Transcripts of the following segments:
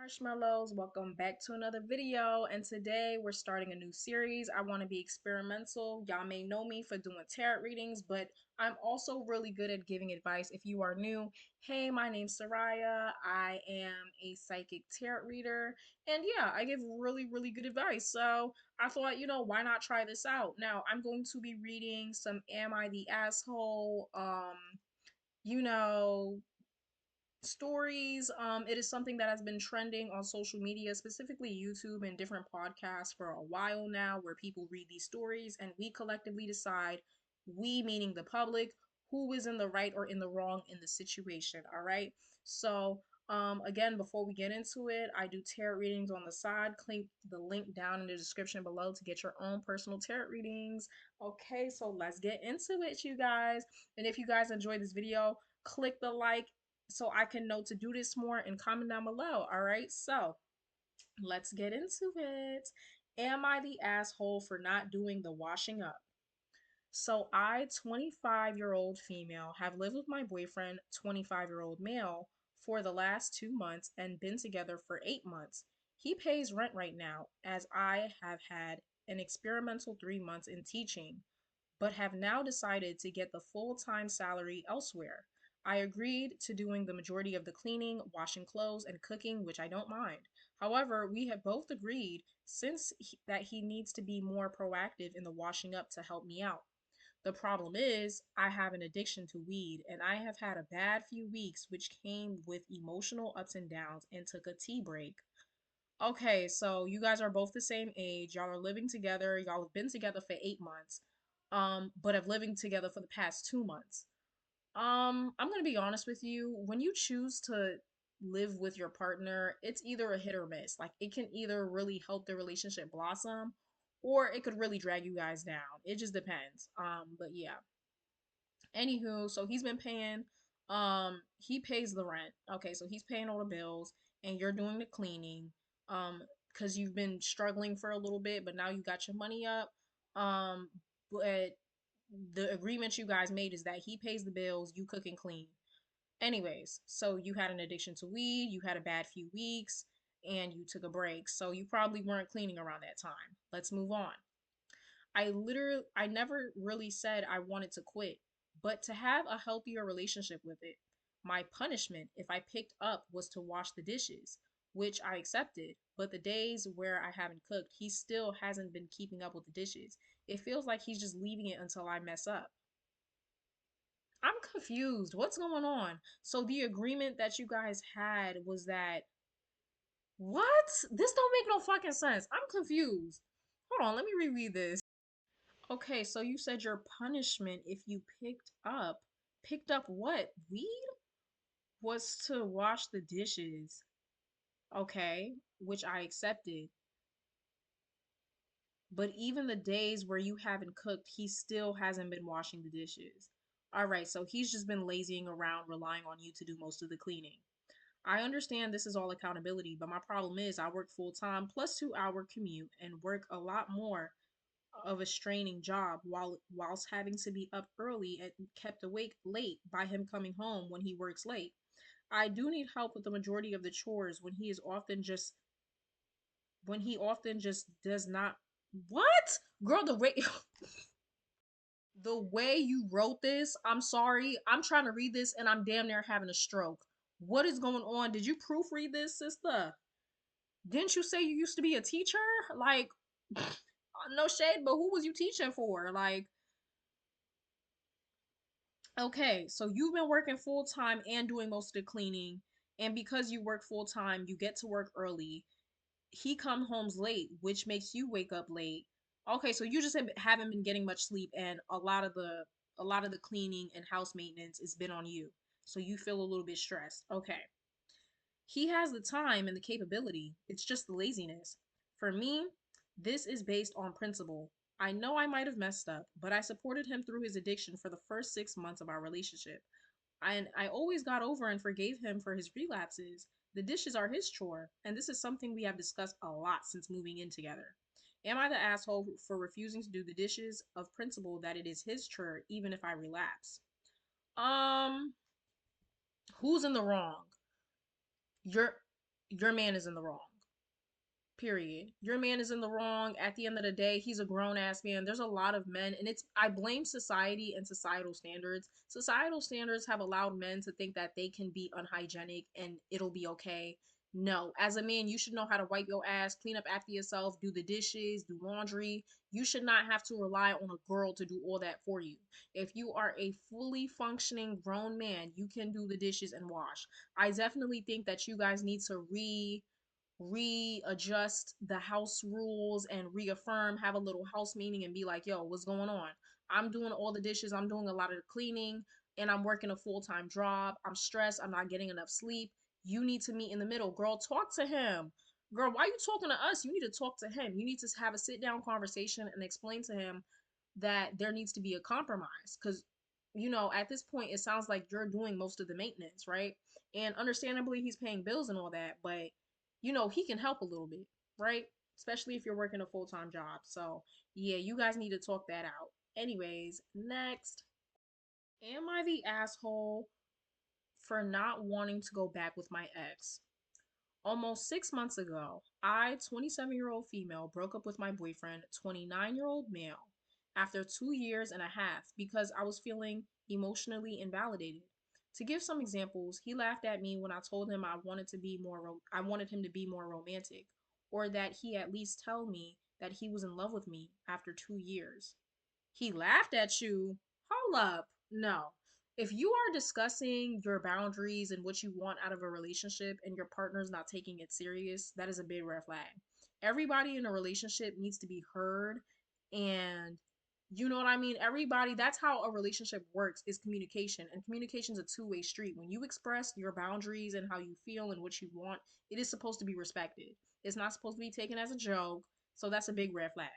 Marshmallows, welcome back to another video, and today we're starting a new series. I want to be experimental. Y'all may know me for doing tarot readings, but I'm also really good at giving advice. If you are new, hey, my name's Soraya. I am a psychic tarot reader, and yeah, I give really good advice. So I thought, why not try this out? Now, I'm going to be reading some Am I the Asshole? You know, stories. It is something that has been trending on social media, specifically YouTube and different podcasts for a while now, where people read these stories and we collectively decide, we meaning the public, who is in the right or in the wrong in the situation. All right. So again, before we get into it, I do tarot readings on the side. Click the link down in the description below to get your own personal tarot readings. Okay, so let's get into it, you guys. And if you guys enjoyed this video, click the like so I can know to do this more, and comment down below. All right, so let's get into it. Am I the asshole for not doing the washing up? So I, 25-year-old female, have lived with my boyfriend, 25-year-old male, for the last 2 months and been together for 8 months. He pays rent right now, as I have had an experimental 3 months in teaching, but have now decided to get the full-time salary elsewhere. I agreed to doing the majority of the cleaning, washing clothes, and cooking, which I don't mind. However, we have both agreed that he needs to be more proactive in the washing up to help me out. The problem is, I have an addiction to weed, and I have had a bad few weeks, which came with emotional ups and downs, and took a tea break. Okay, so you guys are both the same age. Y'all are living together. Y'all have been together for 8 months, but have living together for the past 2 months. I'm gonna be honest with you. When you choose to live with your partner, it's either a hit or miss. Like it can either really help the relationship blossom, or it could really drag you guys down. It just depends. But yeah. Anywho, so he's been paying, he pays the rent. Okay, so he's paying all the bills and you're doing the cleaning. Because you've been struggling for a little bit, but now you got your money up. Um, but the agreement you guys made is that he pays the bills, you cook and clean. Anyways, so you had an addiction to weed, you had a bad few weeks, and you took a break. So you probably weren't cleaning around that time. Let's move on. I never really said I wanted to quit, but to have a healthier relationship with it. My punishment, if I picked up, was to wash the dishes, which I accepted. But the days where I haven't cooked, he still hasn't been keeping up with the dishes. It feels like he's just leaving it until I mess up. I'm confused. What's going on? So the agreement that you guys had was that what? This don't make no fucking sense. I'm confused. Hold on, let me reread this. Okay, so you said your punishment if you picked up what? Weed? Was to wash the dishes. Okay, which I accepted. But even the days where you haven't cooked, he still hasn't been washing the dishes. All right, so he's just been lazying around, relying on you to do most of the cleaning. I understand this is all accountability, but my problem is I work full time plus 2 hour commute and work a lot more of a straining job whilst having to be up early and kept awake late by him coming home when he works late. I do need help with the majority of the chores when he often just does not. What? Girl, the way you wrote this, I'm sorry. I'm trying to read this and I'm damn near having a stroke. What is going on? Did you proofread this, sister? Didn't you say you used to be a teacher? Like, no shade, but who was you teaching for? Like, okay, so you've been working full time and doing most of the cleaning, and because you work full time, you get to work early. He comes home late, which makes you wake up late. Okay, so you just haven't been getting much sleep, and a lot of the cleaning and house maintenance has been on you. So you feel a little bit stressed. Okay. He has the time and the capability. It's just the laziness. For me, this is based on principle. I know I might have messed up, but I supported him through his addiction for the first 6 months of our relationship. And I always got over and forgave him for his relapses. The dishes are his chore, and this is something we have discussed a lot since moving in together. Am I the asshole for refusing to do the dishes of principle that it is his chore even if I relapse? Um, who's in the wrong? You're. your man is in the wrong. Period. Your man is in the wrong. At the end of the day, he's a grown ass man. There's a lot of men, and I blame society and societal standards. Societal standards have allowed men to think that they can be unhygienic and it'll be okay. No, as a man, you should know how to wipe your ass, clean up after yourself, do the dishes, do laundry. You should not have to rely on a girl to do all that for you. If you are a fully functioning grown man, you can do the dishes and wash. I definitely think that you guys need to readjust the house rules and reaffirm, have a little house meeting and be like, yo, what's going on? I'm doing all the dishes, I'm doing a lot of the cleaning, and I'm working a full-time job. I'm stressed, I'm not getting enough sleep. You need to meet in the middle. Girl, talk to him. Girl, why are you talking to us? You need to talk to him. You need to have a sit down conversation and explain to him that there needs to be a compromise. Because, at this point, it sounds like you're doing most of the maintenance, right? And understandably, he's paying bills and all that, but he can help a little bit, right? Especially if you're working a full time job. So, yeah, you guys need to talk that out. Anyways, next. Am I the asshole for not wanting to go back with my ex? Almost 6 months ago, I, 27-year-old female, broke up with my boyfriend, 29-year-old male, after 2 years and a half because I was feeling emotionally invalidated. To give some examples, he laughed at me when I told him I wanted him to be more romantic, or that he at least tell me that he was in love with me after 2 years. He laughed at you. Hold up. No. If you are discussing your boundaries and what you want out of a relationship and your partner's not taking it serious, that is a big red flag. Everybody in a relationship needs to be heard, and you know what I mean? Everybody, that's how a relationship works, is communication. And communication is a two-way street. When you express your boundaries and how you feel and what you want, it is supposed to be respected. It's not supposed to be taken as a joke. So that's a big red flag.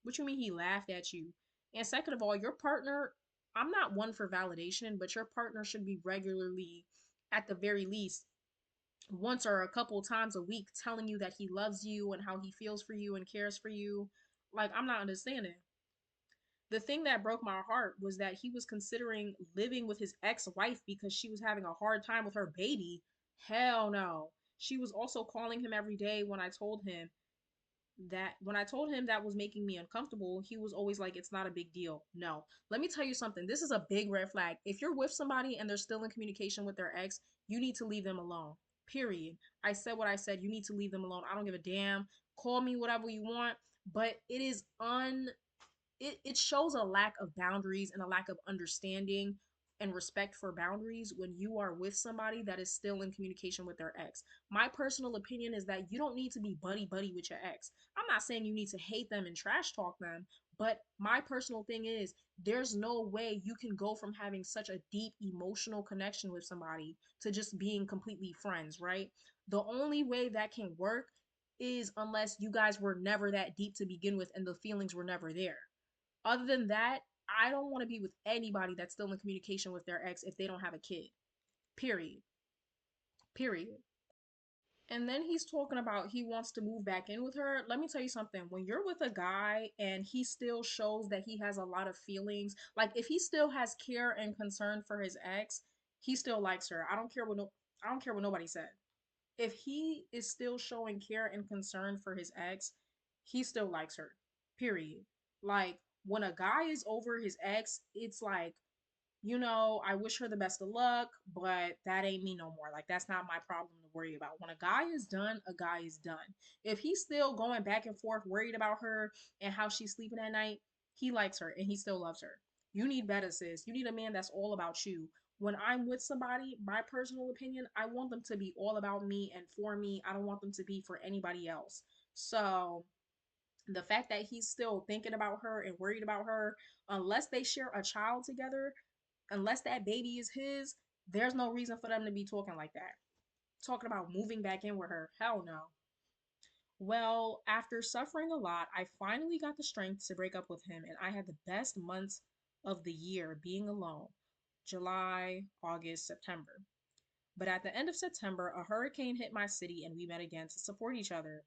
What you mean he laughed at you? And second of all, your partner, I'm not one for validation, but your partner should be regularly, at the very least, once or a couple times a week, telling you that he loves you and how he feels for you and cares for you. Like, I'm not understanding. The thing that broke my heart was that he was considering living with his ex wife because she was having a hard time with her baby. Hell no. She was also calling him every day when I told him that was making me uncomfortable, he was always like, it's not a big deal. No. Let me tell you something. This is a big red flag. If you're with somebody and they're still in communication with their ex, you need to leave them alone. Period. I said what I said. You need to leave them alone. I don't give a damn. Call me whatever you want, but it shows a lack of boundaries and a lack of understanding and respect for boundaries when you are with somebody that is still in communication with their ex. My personal opinion is that you don't need to be buddy buddy with your ex. I'm not saying you need to hate them and trash talk them, but my personal thing is there's no way you can go from having such a deep emotional connection with somebody to just being completely friends, right? The only way that can work is unless you guys were never that deep to begin with and the feelings were never there. Other than that, I don't want to be with anybody that's still in communication with their ex if they don't have a kid. Period. Period. And then he's talking about he wants to move back in with her. Let me tell you something. When you're with a guy and he still shows that he has a lot of feelings, like if he still has care and concern for his ex, he still likes her. I don't care what nobody said. If he is still showing care and concern for his ex, he still likes her. Period. Like when a guy is over his ex, it's like, I wish her the best of luck, but that ain't me no more. Like that's not my problem to worry about. When a guy is done, a guy is done. If he's still going back and forth worried about her and how she's sleeping at night, he likes her and he still loves her. You need better, sis. You need a man that's all about you. When I'm with somebody, my personal opinion, I want them to be all about me and for me. I don't want them to be for anybody else. So the fact that he's still thinking about her and worried about her, unless they share a child together, unless that baby is his, there's no reason for them to be talking like that. Talking about moving back in with her. Hell no. Well, after suffering a lot, I finally got the strength to break up with him, and I had the best months of the year being alone. July, August, September. But at the end of September, a hurricane hit my city and we met again to support each other.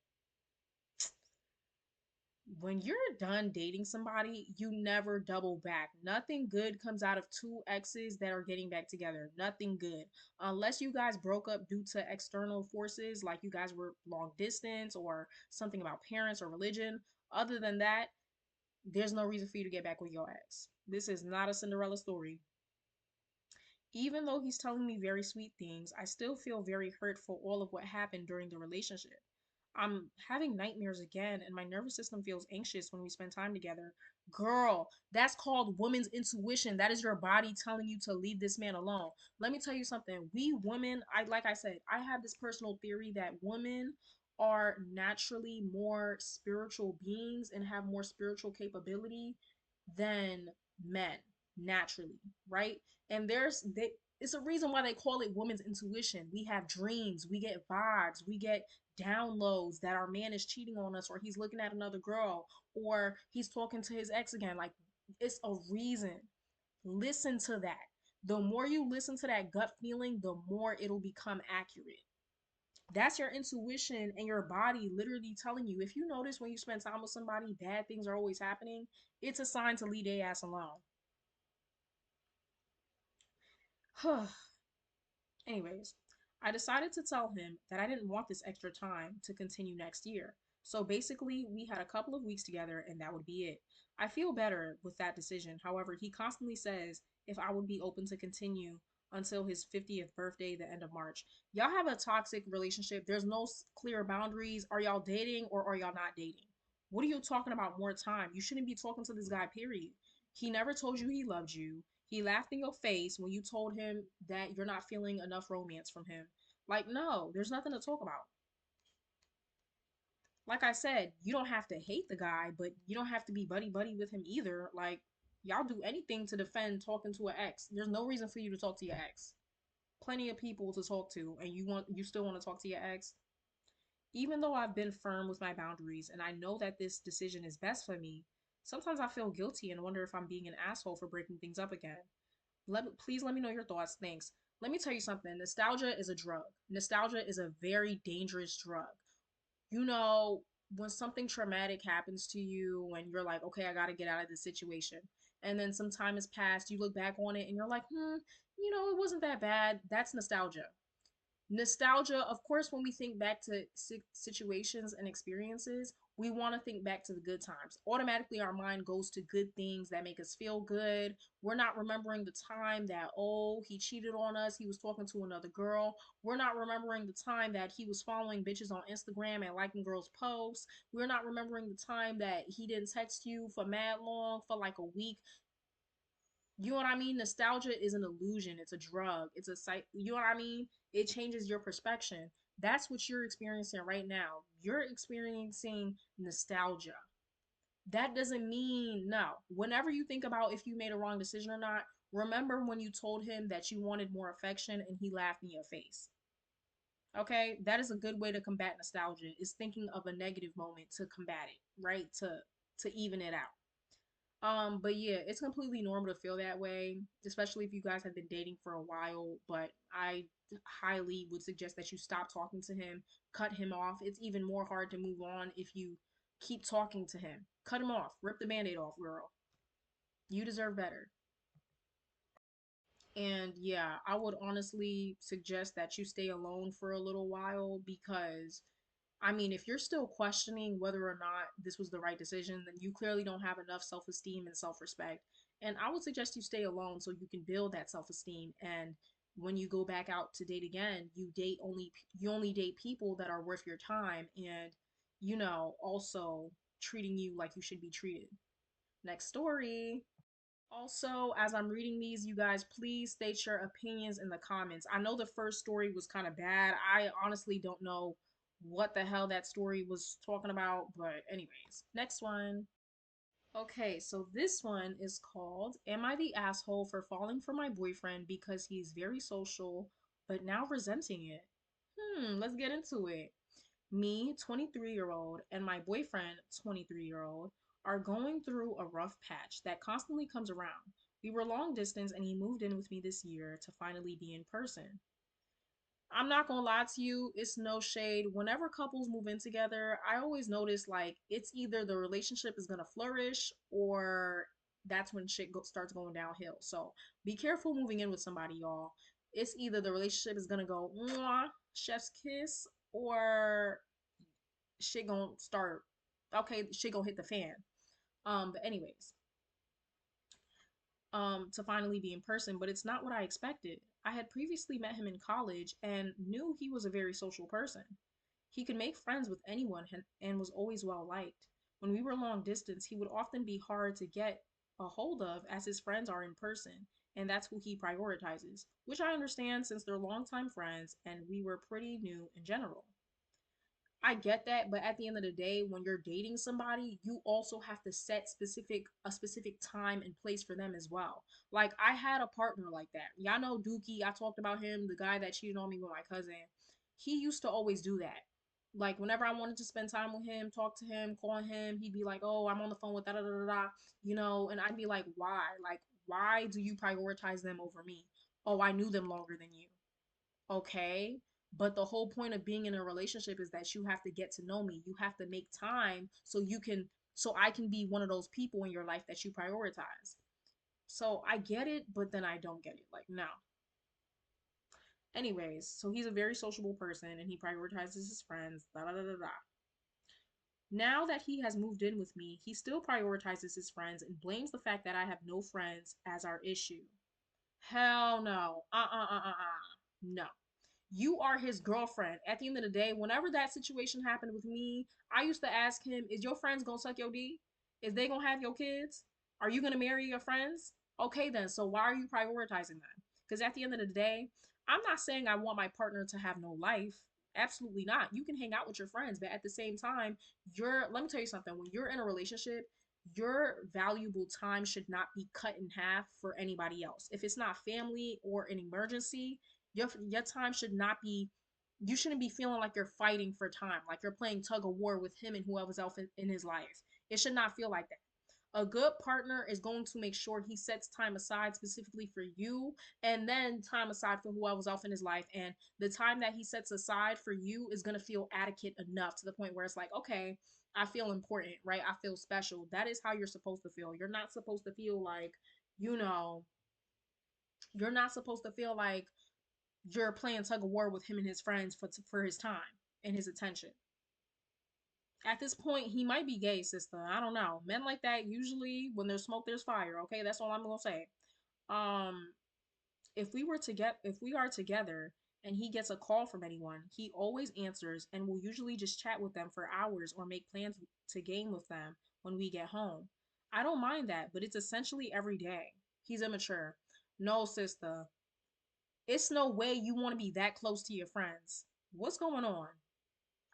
When you're done dating somebody, you never double back. Nothing good comes out of two exes that are getting back together. Nothing good. Unless you guys broke up due to external forces, like you guys were long distance or something about parents or religion. Other than that, there's no reason for you to get back with your ex. This is not a Cinderella story. Even though he's telling me very sweet things, I still feel very hurt for all of what happened during the relationship. I'm having nightmares again, and my nervous system feels anxious when we spend time together. Girl, that's called woman's intuition. That is your body telling you to leave this man alone. Let me tell you something. We women, like I said, I have this personal theory that women are naturally more spiritual beings and have more spiritual capability than men naturally, right? And it's a reason why they call it women's intuition. We have dreams, we get vibes, we get downloads that our man is cheating on us, or he's looking at another girl, or he's talking to his ex again. Like, it's a reason. Listen to that. The more you listen to that gut feeling, the more it'll become accurate. That's your intuition and your body literally telling you. If you notice when you spend time with somebody, bad things are always happening, it's a sign to leave their ass alone. Anyways, I decided to tell him that I didn't want this extra time to continue next year. So basically, we had a couple of weeks together and that would be it. I feel better with that decision. However, he constantly says if I would be open to continue until his 50th birthday, the end of March. Y'all have a toxic relationship. There's no clear boundaries. Are y'all dating or are y'all not dating? What are you talking about more time? You shouldn't be talking to this guy, period. He never told you he loved you. He laughed in your face when you told him that you're not feeling enough romance from him. Like, no, there's nothing to talk about. Like I said, you don't have to hate the guy, but you don't have to be buddy buddy with him either. Like, y'all do anything to defend talking to an ex. There's no reason for you to talk to your ex. Plenty of people to talk to, and you still want to talk to your ex. Even though I've been firm with my boundaries and I know that this decision is best for me, sometimes I feel guilty and wonder if I'm being an asshole for breaking things up again. Please let me know your thoughts. Thanks. Let me tell you something. Nostalgia is a drug. Nostalgia is a very dangerous drug. You know, when something traumatic happens to you and you're like, okay, I got to get out of this situation. And then some time has passed, you look back on it and you're like, it wasn't that bad. That's nostalgia. Nostalgia, of course, when we think back to situations and experiences, we want to think back to the good times. Automatically, our mind goes to good things that make us feel good. We're not remembering the time that, oh, he cheated on us, he was talking to another girl. We're not remembering the time that he was following bitches on Instagram and liking girls' posts. We're not remembering the time that he didn't text you for mad long, for like a week. You know what I mean? Nostalgia is an illusion. It's a drug. It's a site. You know what I mean? It changes your perspective. That's what you're experiencing right now. You're experiencing nostalgia. That doesn't mean no. Whenever you think about if you made a wrong decision or not, remember when you told him that you wanted more affection and he laughed in your face. Okay? That is a good way to combat nostalgia. Is thinking of a negative moment to combat it, right? To even it out. But yeah, it's completely normal to feel that way, especially if you guys have been dating for a while. But I highly would suggest that you stop talking to him, cut him off. It's even more hard to move on if you keep talking to him. Cut him off, rip the band aid off, girl. You deserve better. And yeah, I would honestly suggest that you stay alone for a little while because I mean, if you're still questioning whether or not this was the right decision, then you clearly don't have enough self esteem and self respect. And I would suggest you stay alone so you can build that self esteem. And when you go back out to date again, you only date people that are worth your time and also treating you like you should be treated. Next story. Also, as I'm reading these, you guys, please state your opinions in the comments. I know the first story was kind of bad. I honestly don't know what the hell that story was talking about, but anyways, next one. Okay, so this one is called Am I the Asshole for Falling for My Boyfriend Because He's Very Social, but Now Resenting It? Let's get into it. Me, 23-year-old, and my boyfriend, 23-year-old, are going through a rough patch that constantly comes around. We were long distance and he moved in with me this year to finally be in person. I'm not gonna lie to you, it's no shade. Whenever couples move in together, I always notice like it's either the relationship is gonna flourish or that's when starts going downhill. So be careful moving in with somebody, y'all. It's either the relationship is gonna go mwah, chef's kiss, or shit gonna start. Okay, shit gonna hit the fan. But anyways, to finally be in person, but it's not what I expected. I had previously met him in college and knew he was a very social person. He could make friends with anyone and was always well liked. When we were long distance, he would often be hard to get a hold of as his friends are in person, and that's who he prioritizes, which I understand since they're longtime friends and we were pretty new in general. I get that, but at the end of the day, when you're dating somebody, you also have to set specific time and place for them as well. Like I had a partner like that. Y'all know Dookie, I talked about him, the guy that cheated on me with my cousin. He used to always do that. Like whenever I wanted to spend time with him, talk to him, call him, he'd be like, "Oh, I'm on the phone with da da da da," and I'd be like, "Why? Like, why do you prioritize them over me? Oh, I knew them longer than you." Okay, but the whole point of being in a relationship is that you have to get to know me. You have to make time so I can be one of those people in your life that you prioritize. So I get it, but then I don't get it. Like, no. Anyways, so he's a very sociable person and he prioritizes his friends. Da da da da da. Now that he has moved in with me, he still prioritizes his friends and blames the fact that I have no friends as our issue. Hell no. No. You are his girlfriend. At the end of the day, whenever that situation happened with me, I used to ask him, is your friends gonna suck your D? Is they gonna have your kids? Are you gonna marry your friends? Okay then, so why are you prioritizing them? Because at the end of the day, I'm not saying I want my partner to have no life. Absolutely not. You can hang out with your friends, but at the same time, let me tell you something, when you're in a relationship, your valuable time should not be cut in half for anybody else. If it's not family or an emergency, your time should not be, you shouldn't be feeling like you're fighting for time, like you're playing tug of war with him and whoever's else in his life. It should not feel like that. A good partner is going to make sure he sets time aside specifically for you and then time aside for whoever's else in his life. And the time that he sets aside for you is going to feel adequate enough to the point where it's like, okay, I feel important, right? I feel special. That is how you're supposed to feel. You're not supposed to feel like, you know, you're not supposed to feel like you're playing tug of war with him and his friends for his time and his attention. At this point, he might be gay, sister. I don't know. Men like that usually, when there's smoke, there's fire. Okay, that's all I'm gonna say. Um, if we are together and he gets a call from anyone, he always answers and will usually just chat with them for hours or make plans to game with them when we get home. I don't mind that, but it's essentially every day. He's immature. No, sister. It's no way you want to be that close to your friends. What's going on?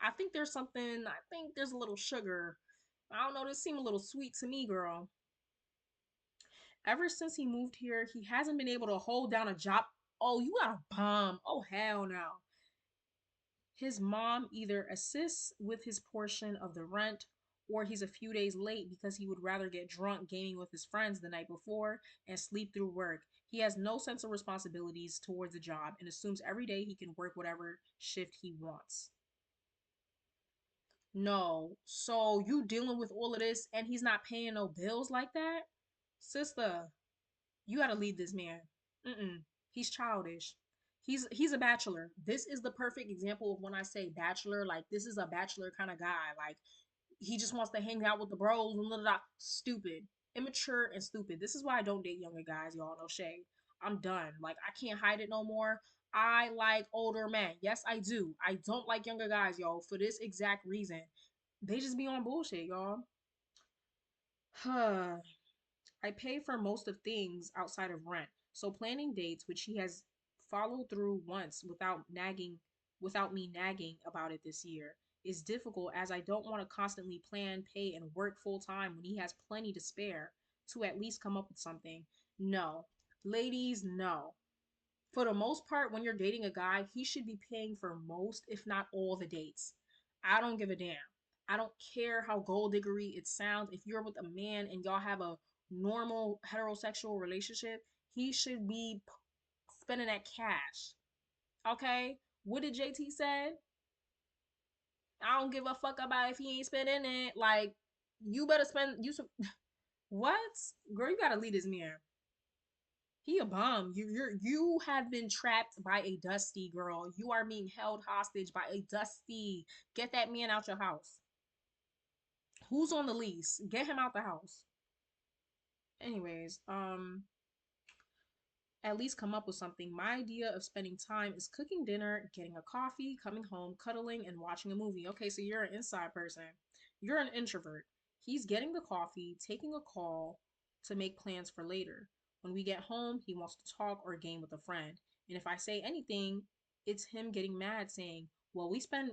I think there's a little sugar. I don't know, this seemed a little sweet to me, girl. Ever since he moved here, he hasn't been able to hold down a job. Oh, you got a bomb. Oh, hell no. His mom either assists with his portion of the rent or he's a few days late because he would rather get drunk gaming with his friends the night before and sleep through work. He has no sense of responsibilities towards the job and assumes every day he can work whatever shift he wants. No. So you dealing with all of this and he's not paying no bills like that? Sister, you gotta leave this man. Mm-mm. He's childish. He's a bachelor. This is the perfect example of when I say bachelor. Like this is a bachelor kind of guy. Like he just wants to hang out with the bros and blah, blah, blah. Stupid, immature, and stupid. This is why I don't date younger guys, y'all. No shade. I'm done. Like I can't hide it no more. I like older men. Yes, I do. I don't like younger guys, y'all, for this exact reason. They just be on bullshit, y'all. I pay for most of things outside of rent. So planning dates, which he has followed through once without me nagging about it this year, is difficult as I don't want to constantly plan, pay, and work full time when he has plenty to spare to at least come up with something. No. Ladies, no. For the most part, when you're dating a guy, he should be paying for most, if not all, the dates. I don't give a damn. I don't care how gold diggery it sounds. If you're with a man and y'all have a normal heterosexual relationship, he should be spending that cash. Okay? What did JT say? I don't give a fuck about if he ain't spending it. Like, you better spend you some what? Girl, you gotta lead this man. He a bum. You have been trapped by a Dusty, girl. You are being held hostage by a Dusty. Get that man out your house. Who's on the lease? Get him out the house. Anyways, at least come up with something. My idea of spending time is cooking dinner, getting a coffee, coming home, cuddling, and watching a movie. Okay, so you're an inside person. You're an introvert. He's getting the coffee, taking a call to make plans for later. When we get home, he wants to talk or game with a friend. And if I say anything, it's him getting mad saying, well, we spent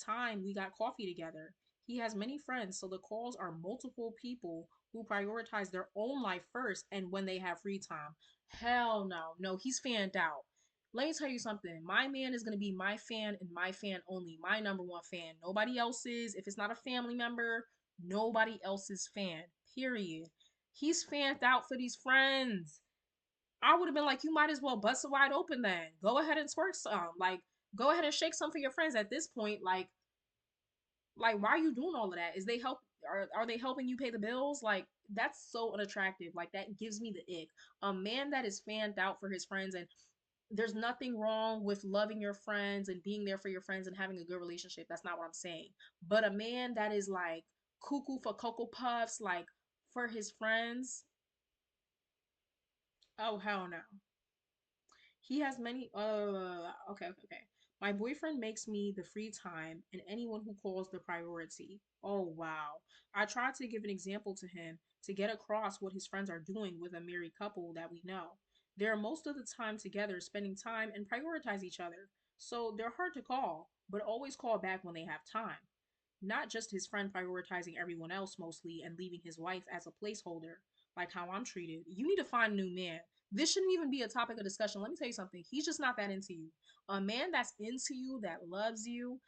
time we got coffee together. He has many friends, so the calls are multiple people who prioritize their own life first and when they have free time. Hell no. No, he's fanned out. Let me tell you something. My man is going to be my fan and my fan only. My number one fan. Nobody else's. If it's not a family member, nobody else's fan. Period. He's fanned out for these friends. I would have been like, you might as well bust it wide open then. Go ahead and twerk some. Like, go ahead and shake some for your friends at this point. Like, why are you doing all of that? Is they help? Are they helping you pay the bills? Like, that's so unattractive. Like, that gives me the ick. A man that is fanned out for his friends, and there's nothing wrong with loving your friends and being there for your friends and having a good relationship. That's not what I'm saying. But a man that is like cuckoo for cocoa puffs, like for his friends, oh hell no. He has many. Okay. My boyfriend makes me the free time, and anyone who calls the priority. Oh wow. I tried to give an example to him to get across what his friends are doing with a married couple that we know. They're most of the time together, spending time and prioritize each other. So they're hard to call, but always call back when they have time. Not just his friend prioritizing everyone else mostly and leaving his wife as a placeholder, like how I'm treated. You need to find a new man. This shouldn't even be a topic of discussion. Let me tell you something. He's just not that into you. A man that's into you, that loves you,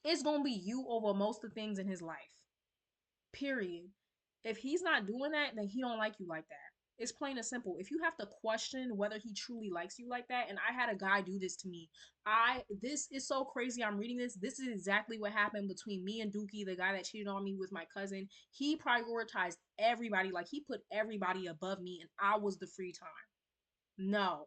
it's gonna be you over most of the things in his life. Period. If he's not doing that, then he don't like you like that. It's plain and simple. If you have to question whether he truly likes you like that, and I had a guy do this to me. This is so crazy. I'm reading this. This is exactly what happened between me and Dookie, the guy that cheated on me with my cousin. He prioritized everybody, like he put everybody above me, and I was the free time. No.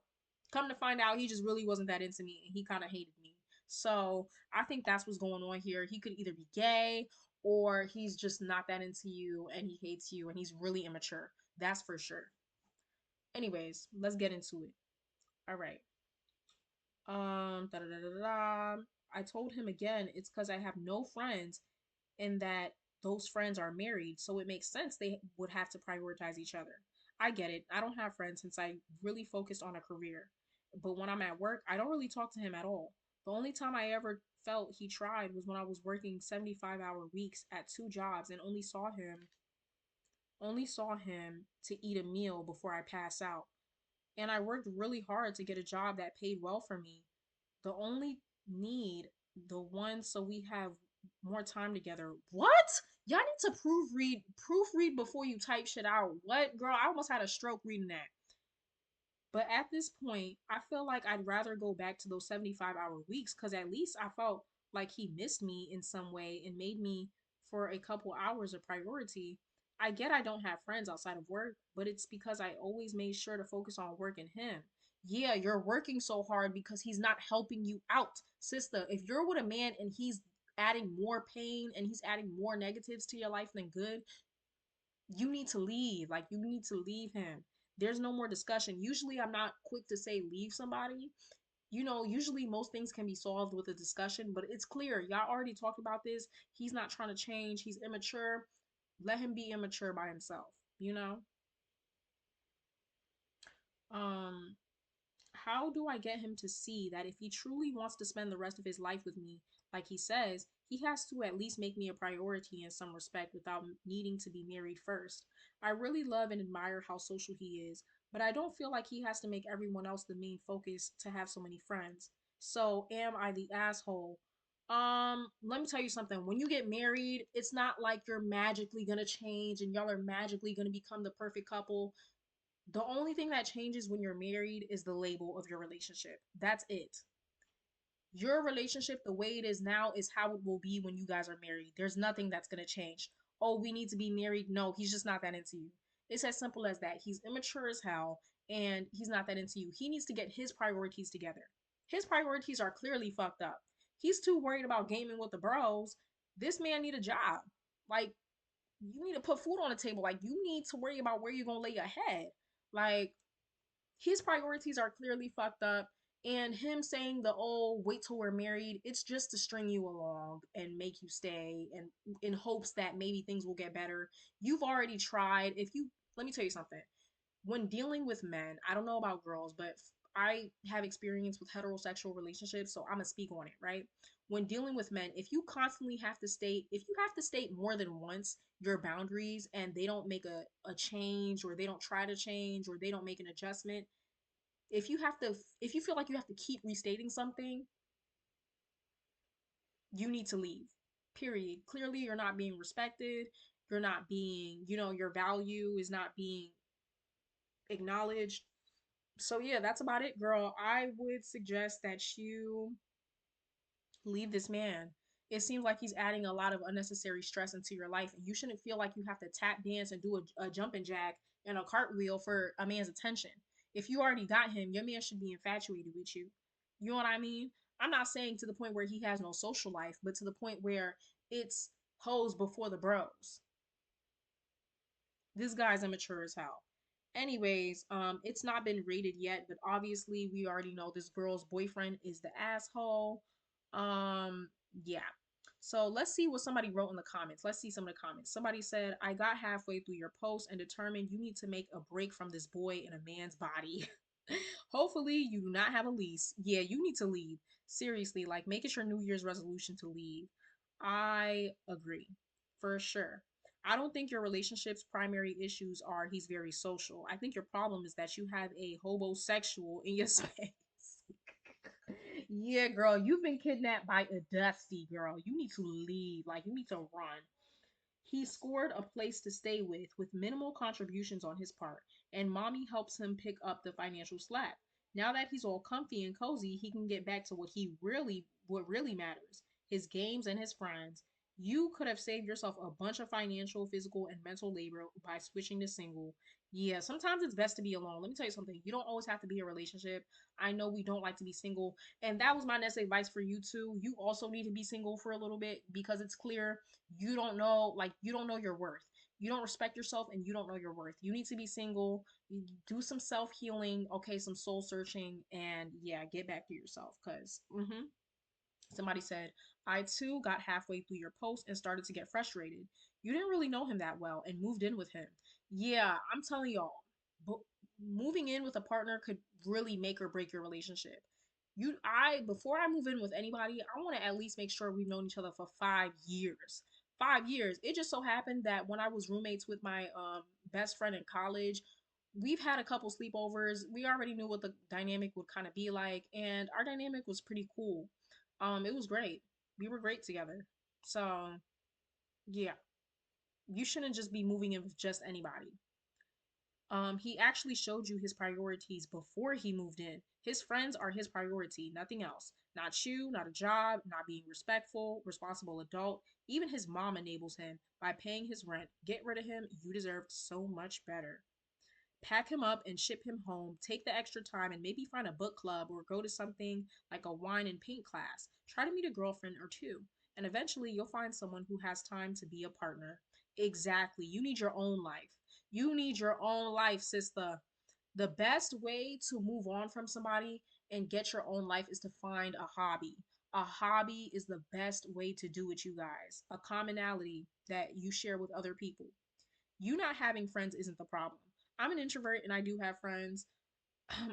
Come to find out, he just really wasn't that into me and he kind of hated me. So I think that's what's going on here. He could either be gay or he's just not that into you and he hates you and he's really immature. That's for sure. Anyways, let's get into it. All right. Da da da da da. I told him again, it's because I have no friends and that those friends are married, so it makes sense they would have to prioritize each other. I get it. I don't have friends since I really focused on a career. But when I'm at work, I don't really talk to him at all. The only time I ever felt he tried was when I was working 75-hour weeks at two jobs and only saw him to eat a meal before I pass out. And I worked really hard to get a job that paid well for me. The only need, the one so we have more time together. What? Y'all need to proofread before you type shit out. What, girl? I almost had a stroke reading that. But at this point, I feel like I'd rather go back to those 75-hour weeks because at least I felt like he missed me in some way and made me for a couple hours a priority. I get I don't have friends outside of work, but it's because I always made sure to focus on work and him. Yeah, you're working so hard because he's not helping you out. Sister, if you're with a man and he's adding more pain and he's adding more negatives to your life than good, you need to leave. Like, you need to leave him. There's no more discussion. Usually, I'm not quick to say leave somebody. Usually most things can be solved with a discussion, but it's clear. Y'all already talked about this. He's not trying to change. He's immature. Let him be immature by himself, you know? Um, how do I get him to see that if he truly wants to spend the rest of his life with me, like he says, he has to at least make me a priority in some respect without needing to be married first? I really love and admire how social he is, but I don't feel like he has to make everyone else the main focus to have so many friends. So, am I the asshole? Let me tell you something. When you get married, it's not like you're magically gonna change and y'all are magically gonna become the perfect couple. The only thing that changes when you're married is the label of your relationship. That's it. Your relationship, the way it is now, is how it will be when you guys are married. There's nothing that's going to change. Oh, we need to be married. No, he's just not that into you. It's as simple as that. He's immature as hell and he's not that into you. He needs to get his priorities together. His priorities are clearly fucked up. He's too worried about gaming with the bros. This man need a job. Like, you need to put food on the table. Like, you need to worry about where you're going to lay your head. Like, his priorities are clearly fucked up. And him saying the oh wait till we're married, it's just to string you along and make you stay and in hopes that maybe things will get better. You've already tried. If you Let me tell you something. When dealing with men, I don't know about girls, but I have experience with heterosexual relationships, so I'm gonna speak on it, right? When dealing with men, if you have to state more than once your boundaries and they don't make a change or they don't try to change or they don't make an adjustment, if you feel like you have to keep restating something, you need to leave. Period. Clearly you're not being respected, you're not being, your value is not being acknowledged. So yeah, that's about it, girl. I would suggest that you leave this man. It seems like he's adding a lot of unnecessary stress into your life, and you shouldn't feel like you have to tap dance and do a jumping jack and a cartwheel for a man's attention. If you already got him, your man should be infatuated with you. You know what I mean? I'm not saying to the point where he has no social life, but to the point where it's hoes before the bros. This guy's immature as hell. Anyways, it's not been rated yet, but obviously we already know this girl's boyfriend is the asshole. Um, yeah. So let's see what somebody wrote in the comments. Let's see some of the comments. Somebody said, I got halfway through your post and determined you need to make a break from this boy in a man's body. Hopefully you do not have a lease. Yeah, you need to leave. Seriously, like make it your New Year's resolution to leave. I agree. For sure. I don't think your relationship's primary issues are he's very social. I think your problem is that you have a hobosexual in your space. Yeah, girl, you've been kidnapped by a Dusty, girl. You need to leave. Like, you need to run. He scored a place to stay with minimal contributions on his part, and mommy helps him pick up the financial slack. Now that he's all comfy and cozy, he can get back to what really matters, his games and his friends. You could have saved yourself a bunch of financial, physical, and mental labor by switching to single. Yeah, sometimes it's best to be alone. Let me tell you something. You don't always have to be in a relationship. I know we don't like to be single, and that was my next advice for you too. You also need to be single for a little bit because it's clear you don't know your worth. You don't respect yourself and you don't know your worth. You need to be single. You do some self-healing, okay, some soul searching, and yeah, get back to yourself because somebody said, I too got halfway through your post and started to get frustrated. You didn't really know him that well and moved in with him. Yeah, I'm telling y'all, but moving in with a partner could really make or break your relationship. Before I move in with anybody, I want to at least make sure we've known each other for 5 years. 5 years. It just so happened that when I was roommates with my best friend in college, we've had a couple sleepovers. We already knew what the dynamic would kind of be like, and our dynamic was pretty cool. It was great. We were great together. So yeah, you shouldn't just be moving in with just anybody. He actually showed you his priorities before he moved in. His friends are his priority, nothing else. Not you, not a job, not being respectful, responsible adult. Even his mom enables him by paying his rent. Get rid of him. You deserve so much better. Pack him up and ship him home. Take the extra time and maybe find a book club or go to something like a wine and paint class. Try to meet a girlfriend or two. And eventually you'll find someone who has time to be a partner. Exactly. You need your own life. You need your own life, sister. The best way to move on from somebody and get your own life is to find a hobby. A hobby is the best way to do it, you guys. A commonality that you share with other people. You not having friends isn't the problem. I'm an introvert and I do have friends.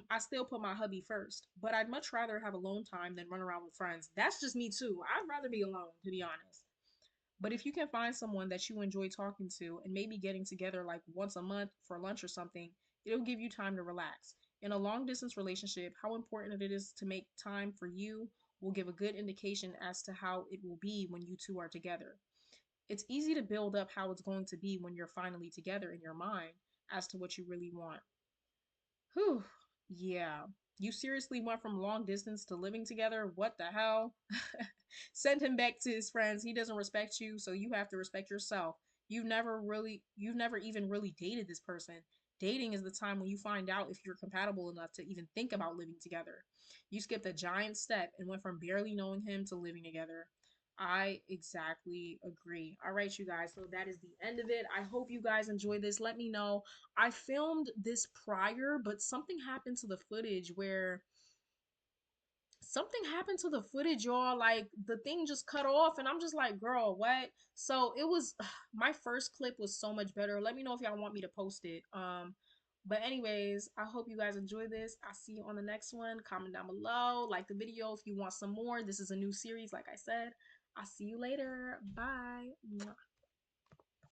I still put my hubby first, but I'd much rather have alone time than run around with friends. That's just me too. I'd rather be alone, to be honest. But if you can find someone that you enjoy talking to and maybe getting together like once a month for lunch or something, it'll give you time to relax. In a long distance relationship, how important it is to make time for you will give a good indication as to how it will be when you two are together. It's easy to build up how it's going to be when you're finally together in your mind as to what you really want. Whew. Yeah. You seriously went from long distance to living together? What the hell? Send him back to his friends. He doesn't respect you, so you have to respect yourself. You've never even really dated this person. Dating is the time when you find out if you're compatible enough to even think about living together. You skipped a giant step and went from barely knowing him to living together. I exactly agree. All right, you guys. So that is the end of it. I hope you guys enjoyed this. Let me know. I filmed this prior, but something happened to the footage where y'all. Like the thing just cut off, and I'm just like, girl, what? So it was my first clip was so much better. Let me know if y'all want me to post it. But anyways, I hope you guys enjoy this. I'll see you on the next one. Comment down below, like the video if you want some more. This is a new series, like I said. I'll see you later. Bye. Mwah.